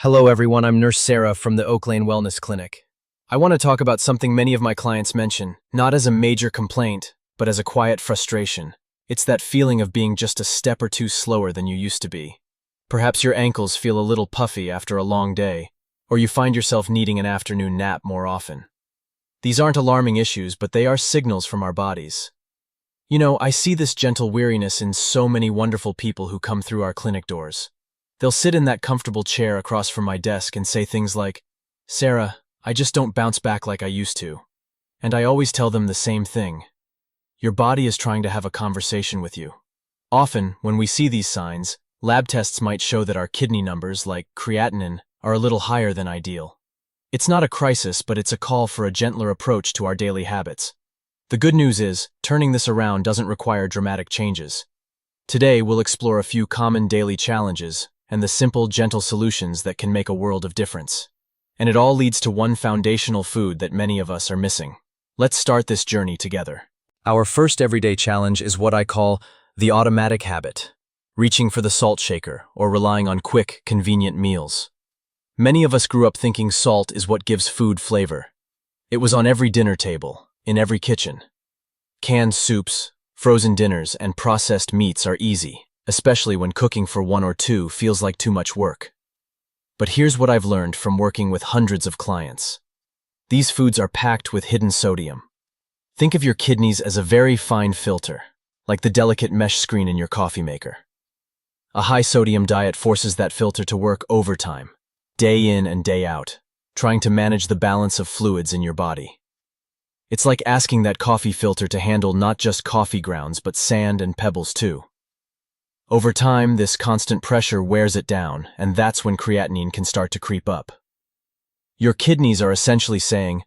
Hello everyone, I'm Nurse Sarah from the Oak Lane Wellness Clinic. I want to talk about something many of my clients mention, not as a major complaint, but as a quiet frustration. It's that feeling of being just a step or two slower than you used to be. Perhaps your ankles feel a little puffy after a long day, or you find yourself needing an afternoon nap more often. These aren't alarming issues, but they are signals from our bodies. You know, I see this gentle weariness in so many wonderful people who come through our clinic doors. They'll sit in that comfortable chair across from my desk and say things like, "Sarah, I just don't bounce back like I used to." And I always tell them the same thing. Your body is trying to have a conversation with you. Often, when we see these signs, lab tests might show that our kidney numbers, like creatinine, are a little higher than ideal. It's not a crisis, but it's a call for a gentler approach to our daily habits. The good news is, turning this around doesn't require dramatic changes. Today, we'll explore a few common daily challenges and the simple, gentle solutions that can make a world of difference. And it all leads to one foundational food that many of us are missing. Let's start this journey together. Our first everyday challenge is what I call the automatic habit, reaching for the salt shaker or relying on quick, convenient meals. Many of us grew up thinking salt is what gives food flavor. It was on every dinner table, in every kitchen. Canned soups, frozen dinners, and processed meats are easy, especially when cooking for one or two feels like too much work. But here's what I've learned from working with hundreds of clients. These foods are packed with hidden sodium. Think of your kidneys as a very fine filter, like the delicate mesh screen in your coffee maker. A high-sodium diet forces that filter to work overtime, day in and day out, trying to manage the balance of fluids in your body. It's like asking that coffee filter to handle not just coffee grounds, but sand and pebbles too. Over time, this constant pressure wears it down, and that's when creatinine can start to creep up. Your kidneys are essentially saying,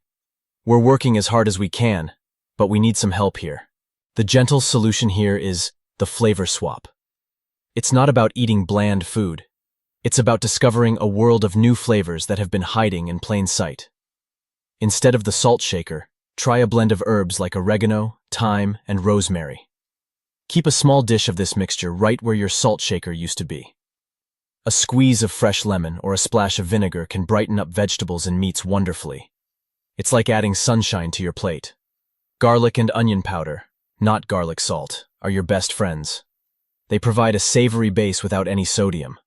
"We're working as hard as we can, but we need some help here." The gentle solution here is the flavor swap. It's not about eating bland food. It's about discovering a world of new flavors that have been hiding in plain sight. Instead of the salt shaker, try a blend of herbs like oregano, thyme, and rosemary. Keep a small dish of this mixture right where your salt shaker used to be. A squeeze of fresh lemon or a splash of vinegar can brighten up vegetables and meats wonderfully. It's like adding sunshine to your plate. Garlic and onion powder, not garlic salt, are your best friends. They provide a savory base without any sodium.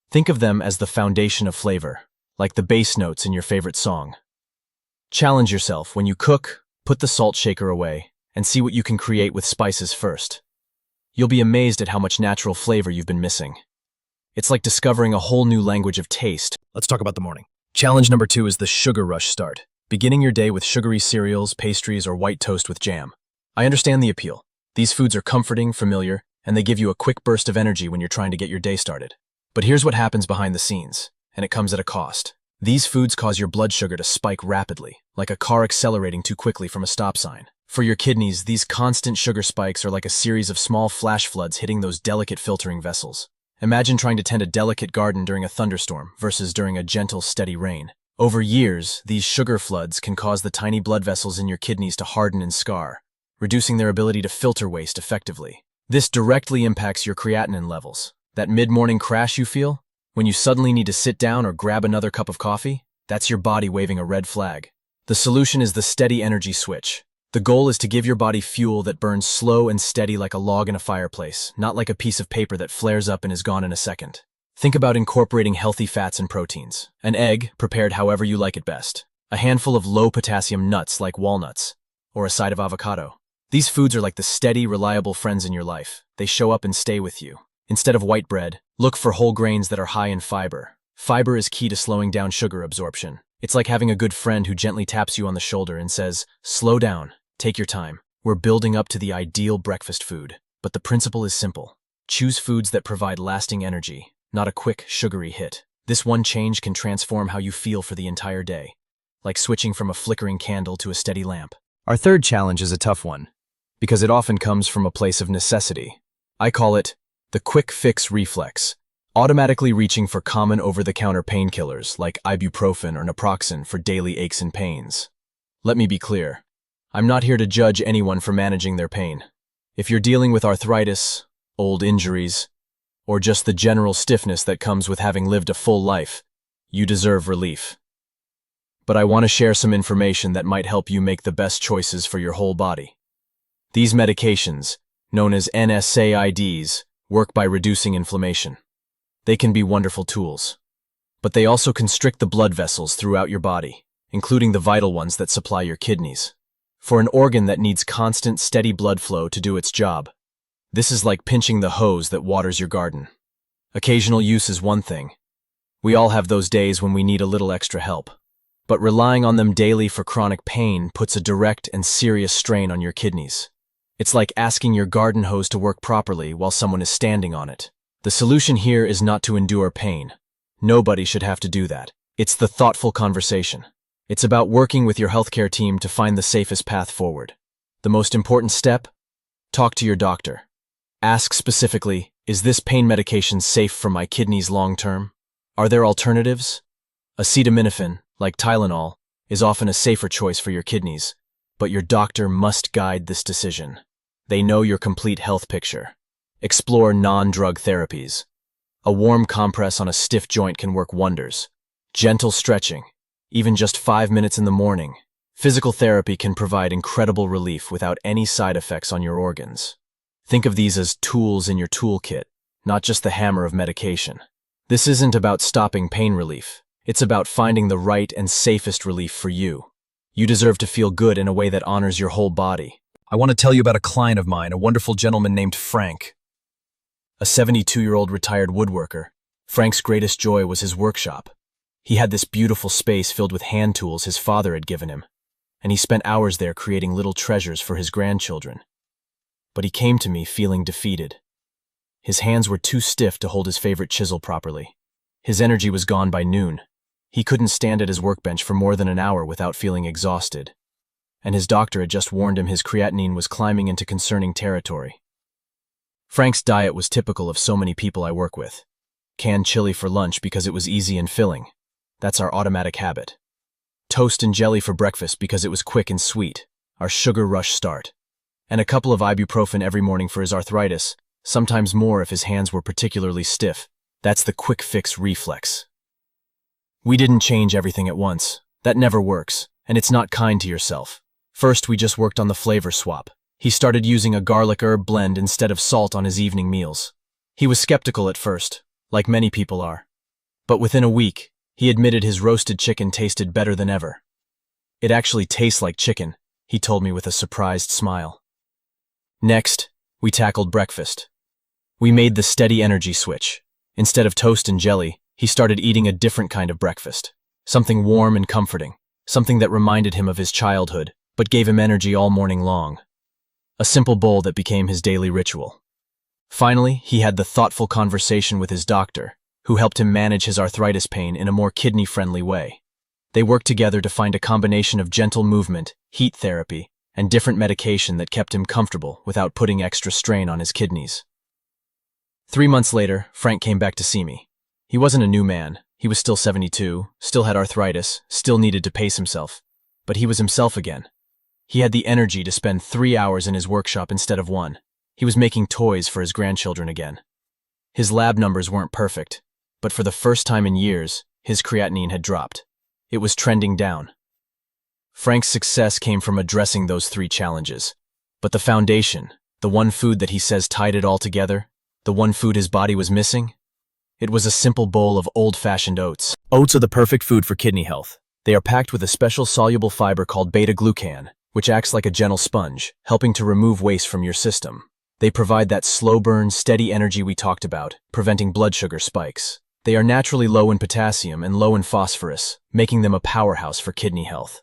Think of them as the foundation of flavor, like the bass notes in your favorite song. Challenge yourself when you cook, put the salt shaker away, and see what you can create with spices first. You'll be amazed at how much natural flavor you've been missing. It's like discovering a whole new language of taste. Let's talk about the morning. Challenge number 2 is the sugar rush start, beginning your day with sugary cereals, pastries, or white toast with jam. I understand the appeal. These foods are comforting, familiar, and they give you a quick burst of energy when you're trying to get your day started. But here's what happens behind the scenes, and it comes at a cost. These foods cause your blood sugar to spike rapidly, like a car accelerating too quickly from a stop sign. For your kidneys, these constant sugar spikes are like a series of small flash floods hitting those delicate filtering vessels. Imagine trying to tend a delicate garden during a thunderstorm versus during a gentle, steady rain. Over years, these sugar floods can cause the tiny blood vessels in your kidneys to harden and scar, reducing their ability to filter waste effectively. This directly impacts your creatinine levels. That mid-morning crash you feel, when you suddenly need to sit down or grab another cup of coffee, that's your body waving a red flag. The solution is the steady energy switch. The goal is to give your body fuel that burns slow and steady like a log in a fireplace, not like a piece of paper that flares up and is gone in a second. Think about incorporating healthy fats and proteins. An egg, prepared however you like it best. A handful of low-potassium nuts like walnuts, or a side of avocado. These foods are like the steady, reliable friends in your life. They show up and stay with you. Instead of white bread, look for whole grains that are high in fiber. Fiber is key to slowing down sugar absorption. It's like having a good friend who gently taps you on the shoulder and says, "Slow down. Take your time." We're building up to the ideal breakfast food, but the principle is simple. Choose foods that provide lasting energy, not a quick, sugary hit. This one change can transform how you feel for the entire day, like switching from a flickering candle to a steady lamp. Our third challenge is a tough one, because it often comes from a place of necessity. I call it the quick fix reflex, automatically reaching for common over-the-counter painkillers like ibuprofen or naproxen for daily aches and pains. Let me be clear. I'm not here to judge anyone for managing their pain. If you're dealing with arthritis, old injuries, or just the general stiffness that comes with having lived a full life, You deserve relief. But I want to share some information that might help you make the best choices for your whole body. These medications, known as NSAIDs, work by reducing inflammation. They can be wonderful tools. But they also constrict the blood vessels throughout your body, including the vital ones that supply your kidneys. For an organ that needs constant, steady blood flow to do its job, this is like pinching the hose that waters your garden. Occasional use is one thing. We all have those days when we need a little extra help. But relying on them daily for chronic pain puts a direct and serious strain on your kidneys. It's like asking your garden hose to work properly while someone is standing on it. The solution here is not to endure pain. Nobody should have to do that. It's the thoughtful conversation. It's about working with your healthcare team to find the safest path forward. The most important step? Talk to your doctor. Ask specifically, is this pain medication safe for my kidneys long term? Are there alternatives? Acetaminophen, like Tylenol, is often a safer choice for your kidneys, but your doctor must guide this decision. They know your complete health picture. Explore non-drug therapies. A warm compress on a stiff joint can work wonders. Gentle stretching, even just 5 minutes in the morning. Physical therapy can provide incredible relief without any side effects on your organs. Think of these as tools in your toolkit, not just the hammer of medication. This isn't about stopping pain relief. It's about finding the right and safest relief for you. You deserve to feel good in a way that honors your whole body. I want to tell you about a client of mine, a wonderful gentleman named Frank. A 72-year-old retired woodworker. Frank's greatest joy was his workshop. He had this beautiful space filled with hand tools his father had given him, and he spent hours there creating little treasures for his grandchildren. But he came to me feeling defeated. His hands were too stiff to hold his favorite chisel properly. His energy was gone by noon. He couldn't stand at his workbench for more than an hour without feeling exhausted. And his doctor had just warned him his creatinine was climbing into concerning territory. Frank's diet was typical of so many people I work with. Canned chili for lunch because it was easy and filling. That's our automatic habit. Toast and jelly for breakfast because it was quick and sweet, our sugar rush start. And a couple of ibuprofen every morning for his arthritis, sometimes more if his hands were particularly stiff. That's the quick fix reflex. We didn't change everything at once. That never works, and it's not kind to yourself. First, we just worked on the flavor swap. He started using a garlic herb blend instead of salt on his evening meals. He was skeptical at first, like many people are. But within a week, he admitted his roasted chicken tasted better than ever. It actually tastes like chicken, he told me with a surprised smile. Next, we tackled breakfast. We made the steady energy switch. Instead of toast and jelly, he started eating a different kind of breakfast. Something warm and comforting. Something that reminded him of his childhood, but gave him energy all morning long. A simple bowl that became his daily ritual. Finally, he had the thoughtful conversation with his doctor, who helped him manage his arthritis pain in a more kidney-friendly way. They worked together to find a combination of gentle movement, heat therapy, and different medication that kept him comfortable without putting extra strain on his kidneys. 3 months later, Frank came back to see me. He wasn't a new man. He was still 72, still had arthritis, still needed to pace himself. But he was himself again. He had the energy to spend 3 hours in his workshop instead of 1. He was making toys for his grandchildren again. His lab numbers weren't perfect, but for the first time in years, his creatinine had dropped. It was trending down. Frank's success came from addressing those 3 challenges. But the foundation, the one food that he says tied it all together, the one food his body was missing, it was a simple bowl of old-fashioned oats. Oats are the perfect food for kidney health. They are packed with a special soluble fiber called beta-glucan, which acts like a gentle sponge, helping to remove waste from your system. They provide that slow-burn, steady energy we talked about, preventing blood sugar spikes. They are naturally low in potassium and low in phosphorus, making them a powerhouse for kidney health.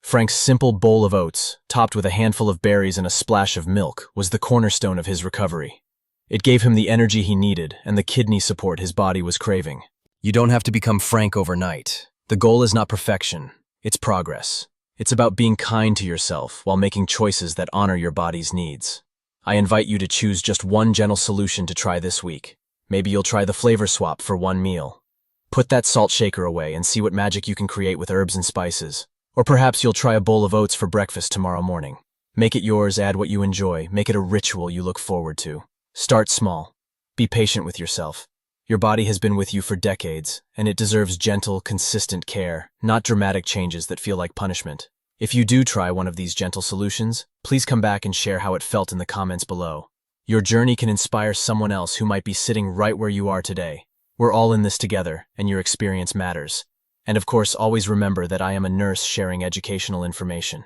Frank's simple bowl of oats, topped with a handful of berries and a splash of milk, was the cornerstone of his recovery. It gave him the energy he needed and the kidney support his body was craving. You don't have to become Frank overnight. The goal is not perfection, it's progress. It's about being kind to yourself while making choices that honor your body's needs. I invite you to choose just one gentle solution to try this week. Maybe you'll try the flavor swap for one meal. Put that salt shaker away and see what magic you can create with herbs and spices. Or perhaps you'll try a bowl of oats for breakfast tomorrow morning. Make it yours, add what you enjoy, make it a ritual you look forward to. Start small. Be patient with yourself. Your body has been with you for decades, and it deserves gentle, consistent care, not dramatic changes that feel like punishment. If you do try one of these gentle solutions, please come back and share how it felt in the comments below. Your journey can inspire someone else who might be sitting right where you are today. We're all in this together, and your experience matters. And of course, always remember that I am a nurse sharing educational information.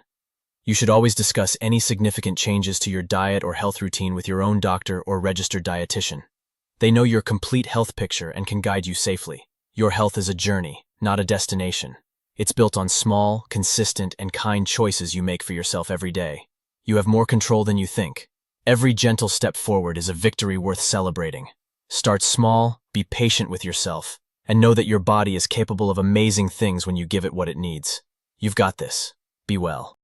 You should always discuss any significant changes to your diet or health routine with your own doctor or registered dietitian. They know your complete health picture and can guide you safely. Your health is a journey, not a destination. It's built on small, consistent, and kind choices you make for yourself every day. You have more control than you think. Every gentle step forward is a victory worth celebrating. Start small, be patient with yourself, and know that your body is capable of amazing things when you give it what it needs. You've got this. Be well.